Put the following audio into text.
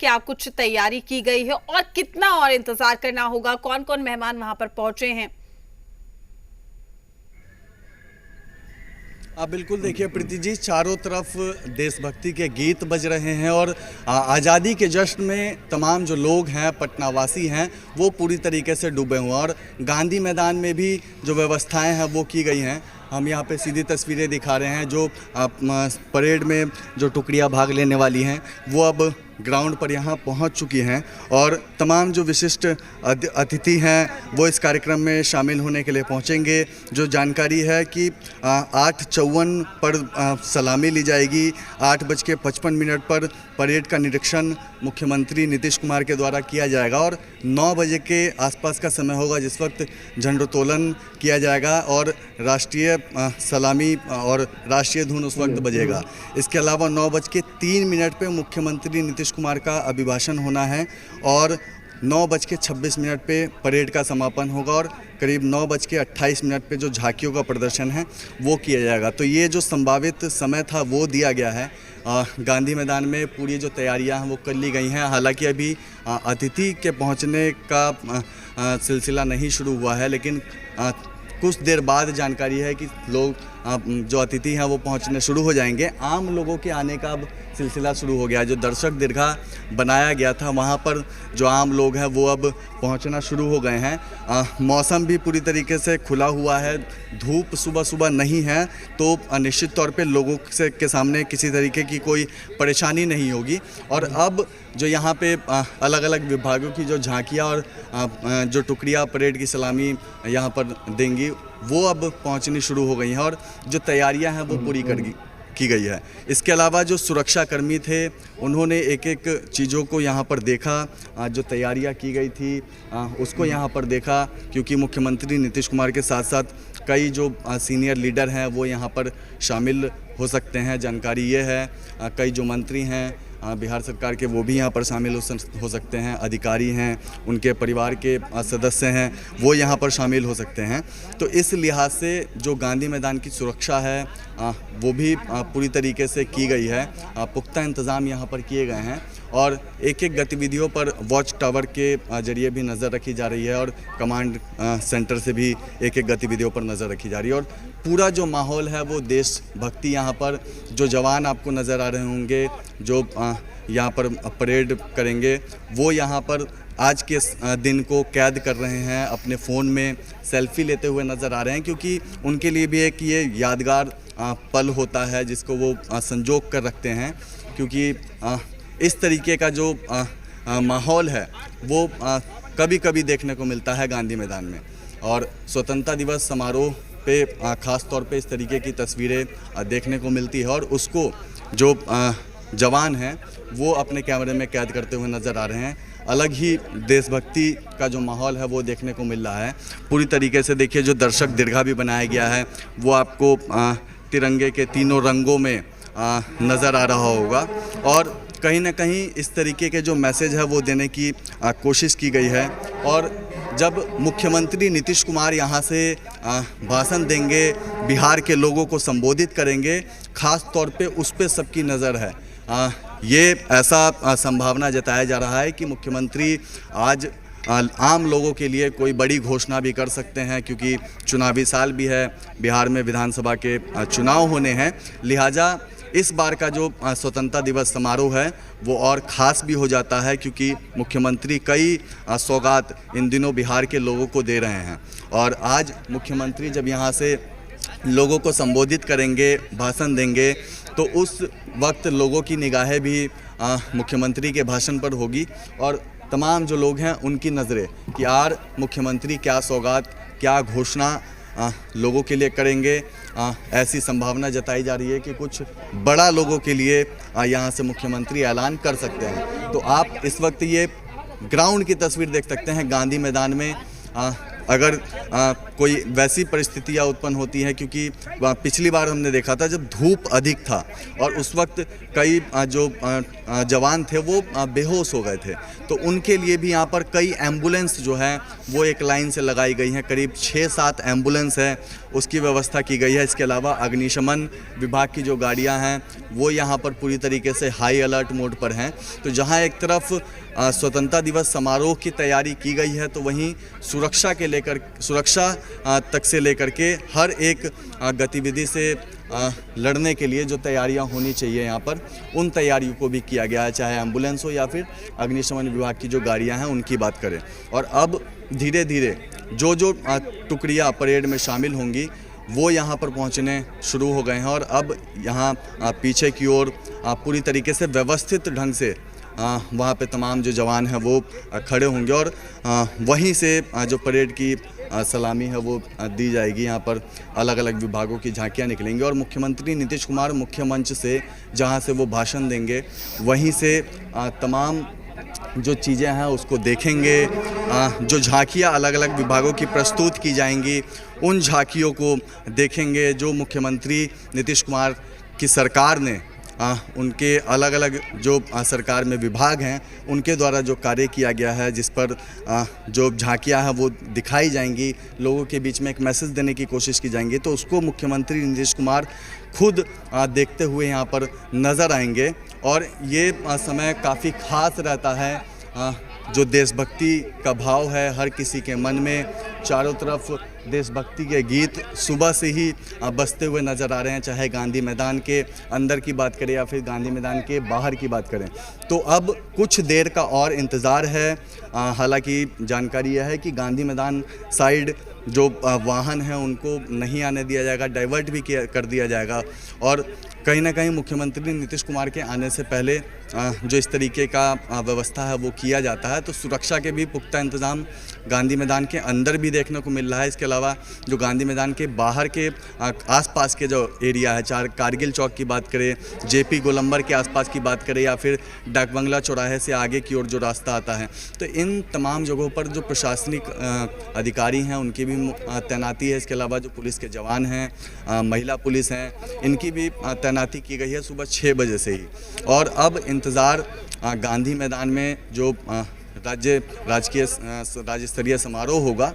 क्या कुछ तैयारी की गई है और कितना और इंतजार करना होगा? कौन कौन मेहमान वहां पर पहुंचे हैं? बिल्कुल देखिए प्रीति जी, चारों तरफ देशभक्ति के गीत बज रहे हैं और आज़ादी के जश्न में तमाम जो लोग हैं, पटनावासी हैं, वो पूरी तरीके से डूबे हुए हैं। और गांधी मैदान में भी जो व्यवस्थाएं हैं वो की गई हैं। हम यहाँ पे सीधी तस्वीरें दिखा रहे हैं। जो परेड में जो टुकड़ियाँ भाग लेने वाली हैं वो अब ग्राउंड पर यहाँ पहुँच चुकी हैं और तमाम जो विशिष्ट अतिथि हैं वो इस कार्यक्रम में शामिल होने के लिए पहुँचेंगे। जो जानकारी है कि 8:54 पर सलामी ली जाएगी। 8:55 पर परेड का निरीक्षण मुख्यमंत्री नीतीश कुमार के द्वारा किया जाएगा और 9 बजे के आसपास का समय होगा जिस वक्त झंडोत्तोलन किया जाएगा और राष्ट्रीय सलामी और राष्ट्रीय धुन उस वक्त बजेगा। इसके अलावा 9:03 पे मुख्यमंत्री नीतीश कुमार का अभिभाषण होना है और 9:26 पे परेड का समापन होगा और करीब 9:28 पे जो झांकियों का प्रदर्शन है वो किया जाएगा। तो ये जो संभावित समय था वो दिया गया है। गांधी मैदान में पूरी जो तैयारियां हैं वो कर ली गई हैं। हालांकि अभी अतिथि के पहुंचने का सिलसिला नहीं शुरू हुआ है, लेकिन कुछ देर बाद जानकारी है कि लोग जो अतिथि हैं वो पहुंचने शुरू हो जाएंगे। आम लोगों के आने का अब सिलसिला शुरू हो गया है। जो दर्शक दीर्घा बनाया गया था वहां पर जो आम लोग हैं वो अब पहुंचना शुरू हो गए हैं। मौसम भी पूरी तरीके से खुला हुआ है, धूप सुबह सुबह नहीं है, तो निश्चित तौर पे लोगों के सामने किसी तरीके की कोई परेशानी नहीं होगी। और अब जो यहाँ पे अलग अलग विभागों की जो झांकियाँ और जो टुकड़ियाँ परेड की सलामी यहाँ पर देंगी वो अब पहुँचनी शुरू हो गई हैं और जो तैयारियाँ हैं वो पूरी की गई है। इसके अलावा जो सुरक्षा कर्मी थे उन्होंने एक एक चीज़ों को यहाँ पर देखा, जो तैयारियाँ की गई थी उसको यहाँ पर देखा, क्योंकि मुख्यमंत्री नीतीश कुमार के साथ साथ कई जो सीनियर लीडर हैं वो यहाँ पर शामिल हो सकते हैं। जानकारी ये है कई जो मंत्री हैं बिहार सरकार के वो भी यहाँ पर शामिल हो सकते हैं। अधिकारी हैं, उनके परिवार के सदस्य हैं, वो यहाँ पर शामिल हो सकते हैं। तो इस लिहाज से जो गांधी मैदान की सुरक्षा है वो भी पूरी तरीके से की गई है। पुख्ता इंतज़ाम यहाँ पर किए गए हैं और एक एक गतिविधियों पर वॉच टावर के जरिए भी नज़र रखी जा रही है और कमांड सेंटर से भी एक एक गतिविधियों पर नज़र रखी जा रही है। और पूरा जो माहौल है वो देशभक्ति, यहाँ पर जो जवान आपको नज़र आ रहे होंगे जो यहाँ पर परेड करेंगे वो यहाँ पर आज के दिन को कैद कर रहे हैं, अपने फ़ोन में सेल्फी लेते हुए नज़र आ रहे हैं, क्योंकि उनके लिए भी एक ये यादगार पल होता है जिसको वो संजोग कर रखते हैं। क्योंकि इस तरीके का जो माहौल है वो कभी कभी देखने को मिलता है गांधी मैदान में। और स्वतंत्रता दिवस समारोह पे ख़ास तौर पे इस तरीके की तस्वीरें देखने को मिलती है और उसको जो जवान हैं वो अपने कैमरे में कैद करते हुए नज़र आ रहे हैं। अलग ही देशभक्ति का जो माहौल है वो देखने को मिल रहा है। पूरी तरीके से देखिए जो दर्शक दीर्घा भी बनाया गया है वो आपको तिरंगे के तीनों रंगों में नज़र आ रहा होगा और कहीं ना कहीं इस तरीके के जो मैसेज है वो देने की कोशिश की गई है। और जब मुख्यमंत्री नीतीश कुमार यहाँ से भाषण देंगे, बिहार के लोगों को संबोधित करेंगे, ख़ास तौर पे उस पर सबकी नज़र है। ये ऐसा संभावना जताया जा रहा है कि मुख्यमंत्री आज आम लोगों के लिए कोई बड़ी घोषणा भी कर सकते हैं, क्योंकि चुनावी साल भी है, बिहार में विधानसभा के चुनाव होने हैं। लिहाजा इस बार का जो स्वतंत्रता दिवस समारोह है वो और ख़ास भी हो जाता है, क्योंकि मुख्यमंत्री कई सौगात इन दिनों बिहार के लोगों को दे रहे हैं। और आज मुख्यमंत्री जब यहाँ से लोगों को संबोधित करेंगे, भाषण देंगे, तो उस वक्त लोगों की निगाहें भी मुख्यमंत्री के भाषण पर होगी और तमाम जो लोग हैं उनकी नज़रें कि यार मुख्यमंत्री क्या सौगात, क्या घोषणा लोगों के लिए करेंगे। ऐसी संभावना जताई जा रही है कि कुछ बड़ा लोगों के लिए यहाँ से मुख्यमंत्री ऐलान कर सकते हैं। तो आप इस वक्त ये ग्राउंड की तस्वीर देख सकते हैं गांधी मैदान में। अगर कोई वैसी परिस्थितियाँ उत्पन्न होती हैं, क्योंकि पिछली बार हमने देखा था जब धूप अधिक था और उस वक्त कई जो जवान थे वो बेहोश हो गए थे, तो उनके लिए भी यहाँ पर कई एम्बुलेंस जो है वो एक लाइन से लगाई गई हैं। करीब 6-7 एम्बुलेंस है उसकी व्यवस्था की गई है। इसके अलावा अग्निशमन विभाग की जो गाड़ियाँ हैं वो यहाँ पर पूरी तरीके से हाई अलर्ट मोड पर हैं। तो जहाँ एक तरफ स्वतंत्रता दिवस समारोह की तैयारी की गई है, तो वहीं सुरक्षा तक से लेकर के हर एक गतिविधि से लड़ने के लिए जो तैयारियां होनी चाहिए यहाँ पर, उन तैयारियों को भी किया गया है, चाहे एम्बुलेंस हो या फिर अग्निशमन विभाग की जो गाड़ियां हैं उनकी बात करें। और अब धीरे धीरे जो टुकड़ियाँ परेड में शामिल होंगी वो यहाँ पर पहुँचने शुरू हो गए हैं और अब यहाँ पीछे की ओर पूरी तरीके से व्यवस्थित ढंग से वहाँ पे तमाम जो जवान हैं वो खड़े होंगे और वहीं से जो परेड की सलामी है वो दी जाएगी। यहाँ पर अलग अलग विभागों की झांकियाँ निकलेंगी और मुख्यमंत्री नीतीश कुमार मुख्य मंच से जहाँ से वो भाषण देंगे वहीं से तमाम जो चीज़ें हैं उसको देखेंगे। जो झांकियाँ अलग अलग विभागों की प्रस्तुत की जाएंगी उन झांकियों को देखेंगे। जो मुख्यमंत्री नीतीश कुमार की सरकार ने उनके अलग अलग जो सरकार में विभाग हैं उनके द्वारा जो कार्य किया गया है, जिस पर जो झांकियां हैं वो दिखाई जाएंगी, लोगों के बीच में एक मैसेज देने की कोशिश की जाएंगी, तो उसको मुख्यमंत्री नीतीश कुमार खुद देखते हुए यहाँ पर नज़र आएंगे। और ये समय काफ़ी ख़ास रहता है। जो देशभक्ति का भाव है हर किसी के मन में, चारों तरफ देशभक्ति के गीत सुबह से ही बजते हुए नज़र आ रहे हैं, चाहे गांधी मैदान के अंदर की बात करें या फिर गांधी मैदान के बाहर की बात करें। तो अब कुछ देर का और इंतज़ार है। हालांकि जानकारी यह है कि गांधी मैदान साइड जो वाहन हैं उनको नहीं आने दिया जाएगा, डाइवर्ट भी कर दिया जाएगा। और कहीं ना कहीं मुख्यमंत्री नीतीश कुमार के आने से पहले जो इस तरीके का व्यवस्था है वो किया जाता है। तो सुरक्षा के भी पुख्ता इंतज़ाम गांधी मैदान के अंदर भी देखने को मिल रहा है। इसके अलावा जो गांधी मैदान के बाहर के आसपास के जो एरिया है, चाहे कारगिल चौक की बात करें, जेपी गोलंबर के आसपास की बात करें या फिर डाक बंगला चौराहे से आगे की ओर जो रास्ता आता है, तो इन तमाम जगहों पर जो प्रशासनिक अधिकारी हैं उनकी भी तैनाती है। इसके अलावा जो पुलिस के जवान हैं, महिला पुलिस हैं, इनकी भी तैनाती की गई है सुबह 6 बजे से ही। और अब इंतज़ार गांधी मैदान में जो राज्य स्तरीय समारोह होगा